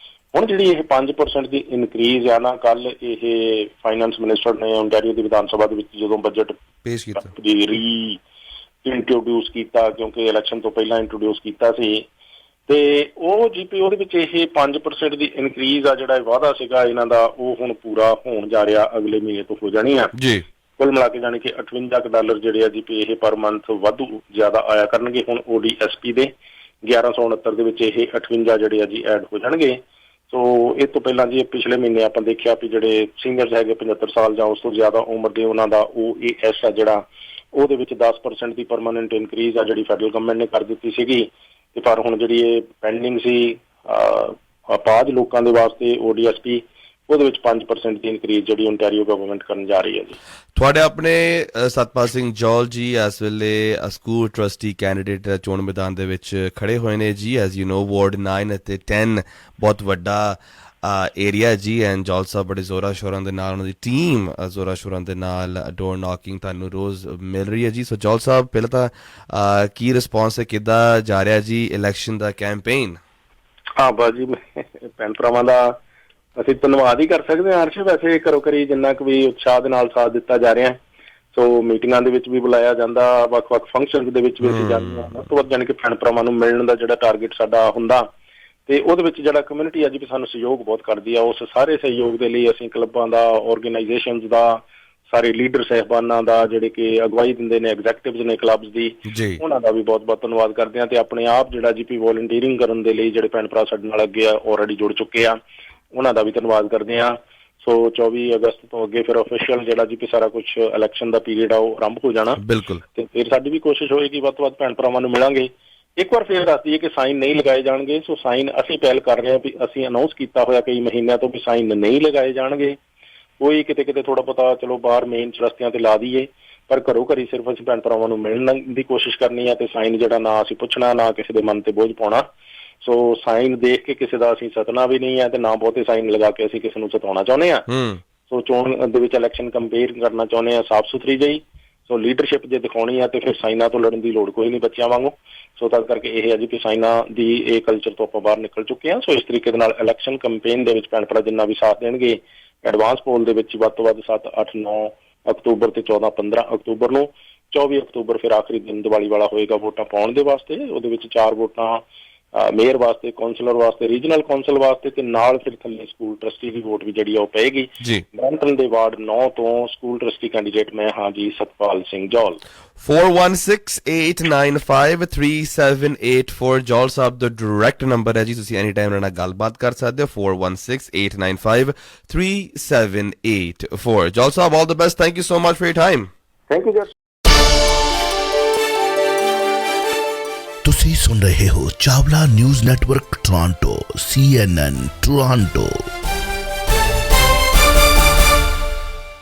ਹੁਣ ਜਿਹੜੀ ਇਹ 5% ਦੀ ਇਨਕਰੀਜ਼ ਆ ਨਾ, ਕੱਲ ਇਹ ਫਾਈਨੈਂਸ ਮਿਨਿਸਟਰ ਨੇ ਓਨਟਾਰੀਓ ਦੀ ਵਿਧਾਨ ਸਭਾ ਦੇ ਵਿੱਚ ਜਦੋਂ ਬਜਟ ਪੇਸ਼ ਕੀਤਾ, ਇੰਟਰੋਡਿਊਸ ਕੀਤਾ, ਕਿਉਂਕਿ ਇਲੈਕਸ਼ਨ ਤੋਂ ਪਹਿਲਾਂ ਇੰਟਰੋਡਿਊਸ ਕੀਤਾ ਸੀ। ਤੇ ਉਹ ਜੀਪੀਓ ਦੇ ਵਿੱਚ ਇਹ 5% ਦੀ ਇਨਕਰੀਜ਼ ਆ, ਜਿਹੜਾ ਵਾਅਦਾ ਸੀਗਾ ਇਹਨਾਂ ਦਾ, ਉਹ ਹੁਣ ਪੂਰਾ ਹੋਣ ਜਾ ਰਿਹਾ, ਅਗਲੇ ਮਹੀਨੇ ਤੋਂ ਹੋ ਜਾਣੀ ਆ ਜੀ। ਕੁੱਲ ਮਿਲਾ ਕੇ ਜਾਣੀ ਕਿ $58 ਜਿਹੜੇ ਆ ਜੀਪੀ ਇਹ ਪਰ ਮੰਥ ਵਾਧੂ ਜ਼ਿਆਦਾ ਆਇਆ ਕਰਨਗੇ। ਹੁਣ ODSP ਦੇ 1169 ਦੇ ਵਿੱਚ ਇਹ 58 ਜਿਹੜੇ ਆ ਜੀ ਐਡ ਹੋ ਜਾਣਗੇ। ਸੋ ਇਹ ਤੋਂ ਪਹਿਲਾਂ ਜੀ ਪਿਛਲੇ ਮਹੀਨੇ ਆਪਾਂ ਦੇਖਿਆ ਵੀ ਜਿਹੜੇ ਸੀਨੀਅਰਸ ਹੈਗੇ 75 ਸਾਲ ਜਾਂ ਉਸ ਤੋਂ ਜ਼ਿਆਦਾ ਉਮਰ ਦੇ, ਉਹਨਾਂ ਦਾ OAS ਆ ਜਿਹੜਾ, ਉਹਦੇ ਵਿੱਚ 10% ਦੀ ਪਰਮਾਨੈਂਟ ਇਨਕਰੀਜ਼ ਆ ਜਿਹੜੀ ਫੈਡਰਲ ਗਵਰਨਮੈਂਟ ਨੇ ਕਰ ਦਿੱਤੀ ਸੀਗੀ। ਤੇ ਪਰ ਹੁਣ ਜਿਹੜੀ ਇਹ ਪੈਂਡਿੰਗ ਸੀ ਅਪਾਹਜ ਲੋਕਾਂ ਦੇ ਵਾਸਤੇ ODSP, ਉਹਦੇ ਵਿੱਚ 5% ਦੀ ਇਨਕਰੀਜ਼ ਜਿਹੜੀ ਓਨਟਾਰੀਓ ਗਵਰਨਮੈਂਟ ਕਰਨ ਜਾ ਰਹੀ ਹੈ ਜੀ। ਤੁਹਾਡੇ ਆਪਣੇ ਸਤਪਾਲ ਸਿੰਘ ਜੌਲ ਜੀ ਇਸ ਵੇਲੇ ਸਕੂਲ ਟਰਸਟੀ ਕੈਂਡੀਡੇਟ ਚੋਣ ਮੈਦਾਨ ਦੇ ਵਿੱਚ ਖੜੇ ਹੋਏ ਨੇ ਜੀ। ਐਜ਼ ਯੂ ਨੋ ਵਾਰਡ 9 ਅਤੇ 10 ਬਹੁਤ ਵੱਡਾ ਏਰੀਆ ਜੀ, ਐਂਡ ਜੌਲ ਸਾਹਿਬ ਬੜੇ ਜ਼ੋਰਾਂ ਸ਼ੋਰਾਂ ਦੇ ਨਾਲ, ਉਹਨਾਂ ਦੀ ਟੀਮ ਜ਼ੋਰਾਂ ਸ਼ੋਰਾਂ ਦੇ ਨਾਲ ਡੋਰ ਨੌਕਿੰਗ ਤੁਹਾਨੂੰ ਰੋਜ਼ ਮਿਲ ਰਹੀ ਹੈ ਜੀ। ਸੋ ਜੌਲ ਸਾਹਿਬ, ਪਹਿਲਾਂ ਤਾਂ ਕੀ ਰਿਸਪੌਂਸ ਹੈ, ਕਿੱਦਾਂ ਜਾ ਰਿਹਾ ਜੀ ਇਲੈਕਸ਼ਨ ਦਾ ਕੈਂਪੇਨ? ਹਾਂ ਬਾਜੀ, ਭੈਣ ਭਰਾਵਾਂ ਦਾ ਅਸੀਂ ਧੰਨਵਾਦ ਹੀ ਕਰ ਸਕਦੇ ਹਾਂ ਅਰਸ਼। ਵੈਸੇ ਘਰੋ ਘਰੀ ਜਿੰਨਾ ਕੁ ਵੀ ਉਤਸ਼ਾਹ ਦੇ ਨਾਲ ਸਾਥ ਦਿੱਤਾ ਜਾ ਰਿਹਾ, ਸੋ ਮੀਟਿੰਗਾਂ ਦੇ ਵਿੱਚ ਵੀ ਬੁਲਾਇਆ ਜਾਂਦਾ, ਵੱਖ-ਵੱਖ ਫੰਕਸ਼ਨ ਦੇ ਵਿੱਚ ਵੀ ਅਸੀਂ ਜਾਂਦੇ ਹਾਂ। ਵੱਧ ਤੋਂ ਵੱਧ ਜਾਣੀ ਕਿ ਭੈਣ ਭਰਾਵਾਂ ਨੂੰ ਮਿਲਣ ਦਾ ਜਿਹੜਾ ਟਾਰਗੇਟ ਸਾਡਾ ਹੁੰਦਾ, ਤੇ ਉਹਦੇ ਵਿੱਚ ਜਿਹੜਾ ਕਮਿਊਨਿਟੀ ਅੱਜ ਵੀ ਸਾਨੂੰ ਸਹਿਯੋਗ ਬਹੁਤ ਕਰਦੀ ਆ। ਉਸ ਸਾਰੇ ਸਹਿਯੋਗ ਦੇ ਲਈ ਅਸੀਂ ਕਲੱਬਾਂ ਦਾ, ਆਰਗੇਨਾਈਜੇਸ਼ਨਸ ਦਾ, ਸਾਰੇ ਲੀਡਰ ਸਾਹਿਬਾਨਾਂ ਦਾ, ਜਿਹੜੇ ਕਿ ਅਗਵਾਈ ਦਿੰਦੇ ਨੇ, ਐਗਜ਼ੈਕਟਿਵਸ ਨੇ ਕਲੱਬਸ ਦੀ, ਉਹਨਾਂ ਦਾ ਵੀ ਬਹੁਤ-ਬਹੁਤ ਧੰਨਵਾਦ ਕਰਦੇ ਹਾਂ। ਤੇ ਆਪਣੇ ਆਪ ਜਿਹੜਾ ਜੀਪੀ ਵੋਲੰਟੀਅਰਿੰਗ ਕਰਨ ਦੇ ਲਈ ਜਿਹੜੇ ਭੈਣ ਭਰਾ ਸਾਡੇ ਨਾਲ ਅੱਗੇ ਆਲਰੇਡੀ ਜੁੜ ਚੁੱਕੇ ਆ, ਉਹਨਾਂ ਦਾ ਵੀ ਧੰਨਵਾਦ ਕਰਦੇ ਹਾਂ। ਸੋ 24 ਅਗਸਤ ਤੋਂ ਅੱਗੇ ਫਿਰ ਅਫੀਸ਼ੀਅਲ ਜਿਹੜਾ ਜੀ ਸਾਰਾ ਕੁਝ ਇਲੈਕਸ਼ਨ ਦਾ ਪੀਰੀਅਡ ਆ ਉਹ ਆਰੰਭ ਹੋ ਜਾਣਾ। ਬਿਲਕੁਲ। ਤੇ ਫਿਰ ਸਾਡੀ ਵੀ ਕੋਸ਼ਿਸ਼ ਹੋਏਗੀ ਵੱਧ ਤੋਂ ਵੱਧ ਭੈਣ ਭਰਾਵਾਂ ਨੂੰ ਮਿਲਾਂਗੇ। ਇੱਕ ਵਾਰ ਫੇਰ ਦੱਸ ਦਈਏ ਕਿ ਸਾਈਨ ਨਹੀਂ ਲਗਾਏ ਜਾਣਗੇ। ਸੋ ਸਾਈਨ ਅਸੀਂ ਪਹਿਲ ਕਰ ਰਹੇ ਹਾਂ ਵੀ ਅਸੀਂ ਅਨਾਉਂਸ ਕੀਤਾ ਹੋਇਆ ਕਈ ਮਹੀਨਿਆਂ ਤੋਂ ਵੀ ਸਾਈਨ ਨਹੀਂ ਲਗਾਏ ਜਾਣਗੇ। ਕੋਈ ਕਿਤੇ ਕਿਤੇ ਥੋੜਾ ਬਹੁਤਾ ਚਲੋ ਬਾਹਰ ਮੇਨ ਰਸਤਿਆਂ ਤੇ ਲਾ ਦਈਏ, ਪਰ ਘਰੋਂ ਘਰੀ ਸਿਰਫ ਅਸੀਂ ਭੈਣ ਭਰਾਵਾਂ ਨੂੰ ਮਿਲਣ ਦੀ ਕੋਸ਼ਿਸ਼ ਕਰਨੀ ਆ। ਤੇ ਸਾਈਨ ਜਿਹੜਾ ਨਾ ਅਸੀਂ ਪੁੱਛਣਾ, ਨਾ ਕਿਸੇ ਦੇ ਮਨ ਤੇ ਬੋਝ ਪਾਉਣਾ। ਸੋ ਸਾਈਨ ਦੇਖ ਕੇ ਕਿਸੇ ਦਾ ਅਸੀਂ ਸਤਨਾ ਵੀ ਨਹੀਂ ਹੈ, ਤੇ ਨਾ ਬਹੁਤੇ ਸਾਈਨ ਲਗਾ ਕੇ ਅਸੀਂ ਕਿਸੇ ਨੂੰ ਸਤਾਉਣਾ ਚਾਹੁੰਦੇ ਹਾਂ। ਸੋ ਚੋਣ ਦੇ ਵਿੱਚ ਇਲੈਕਸ਼ਨ ਕੰਪੇਅਰ ਕਰਨਾ ਚਾਹੁੰਦੇ ਹਾਂ ਸਾਫ਼ ਸੁਥਰੀ ਜਿਹੀ। ਸੋ ਲੀਡਰਸ਼ਿਪ ਜੇ ਦਿਖਾਉਣੀ ਆ ਤੇ ਫਿਰ ਸਾਈਨਾਂ ਤੋਂ ਲੜਨ ਦੀ ਲੋੜ ਕੋਈ ਨਹੀਂ ਬੱਚਿਆਂ ਵਾਂਗੂ। ਸੋ ਤਦ ਕਰਕੇ ਇਹ ਹੈ ਜੀ ਕਿ ਸਾਈਨਾਂ ਦੀ ਇਹ ਕਲਚਰ ਤੋਂ ਆਪਾਂ ਬਾਹਰ ਨਿਕਲ ਚੁੱਕੇ ਹਾਂ। ਸੋ ਇਸ ਤਰੀਕੇ ਦੇ ਨਾਲ ਇਲੈਕਸ਼ਨ ਕੰਪੇਨ ਦੇ ਵਿੱਚ ਭੈਣ ਭਰਾ ਜਿੰਨਾ ਵੀ ਸਾਥ ਦੇਣਗੇ, ਐਡਵਾਂਸ ਪੋਲ ਦੇ ਵਿੱਚ ਵੱਧ ਤੋਂ ਵੱਧ 7, 8, 9 ਅਕਤੂਬਰ ਤੇ 14, 15 ਅਕਤੂਬਰ ਨੂੰ, 24 ਅਕਤੂਬਰ ਫਿਰ ਆਖਰੀ ਦਿਨ ਦੀਵਾਲੀ ਵਾਲਾ ਹੋਏਗਾ ਵੋਟਾਂ ਪਾਉਣ ਦੇ ਵਾਸਤੇ। ਉਹਦੇ ਵਿੱਚ 4 ਵੋਟਾਂ ਮੇਅਰ ਵਾਸਤੇ, ਕੌਂਸਲਰ ਵਾਸਤੇ, ਰੀਜਨਲ ਕੌਂਸਲ ਵਾਸਤੇ, ਤੇ ਨਾਲ ਫਿਰ ਥੱਲੇ ਸਕੂਲ ਟਰਸਟੀ ਦੀ ਵੋਟ ਵੀ ਜਿਹੜੀ ਉਹ ਪਏਗੀ। ਬਰੈਂਪਟਨ ਦੇ ਵਾਰਡ 9 ਤੋਂ ਸਕੂਲ ਟਰਸਟੀ ਕੈਂਡੀਡੇਟ ਮੈਂ ਹਾਂ ਜੀ ਸਤਪਾਲ ਸਿੰਘ ਜੌਲ। 4168953784 ਜੌਲ ਸਾਹਿਬ ਦਾ ਡਾਇਰੈਕਟ ਨੰਬਰ ਹੈ ਜੀ, ਤੁਸੀਂ ਐਨੀ ਟਾਈਮ ਨਾਲ ਗੱਲਬਾਤ ਕਰ ਸਕਦੇ ਹੋ। 4168953784 Jaul Sahib, all the best, thank you so much for your time. Thank you. ਤੁਸੀਂ ਸੁਣ ਰਹੇ ਹੋ Chawla News Network Toronto CNN Toronto.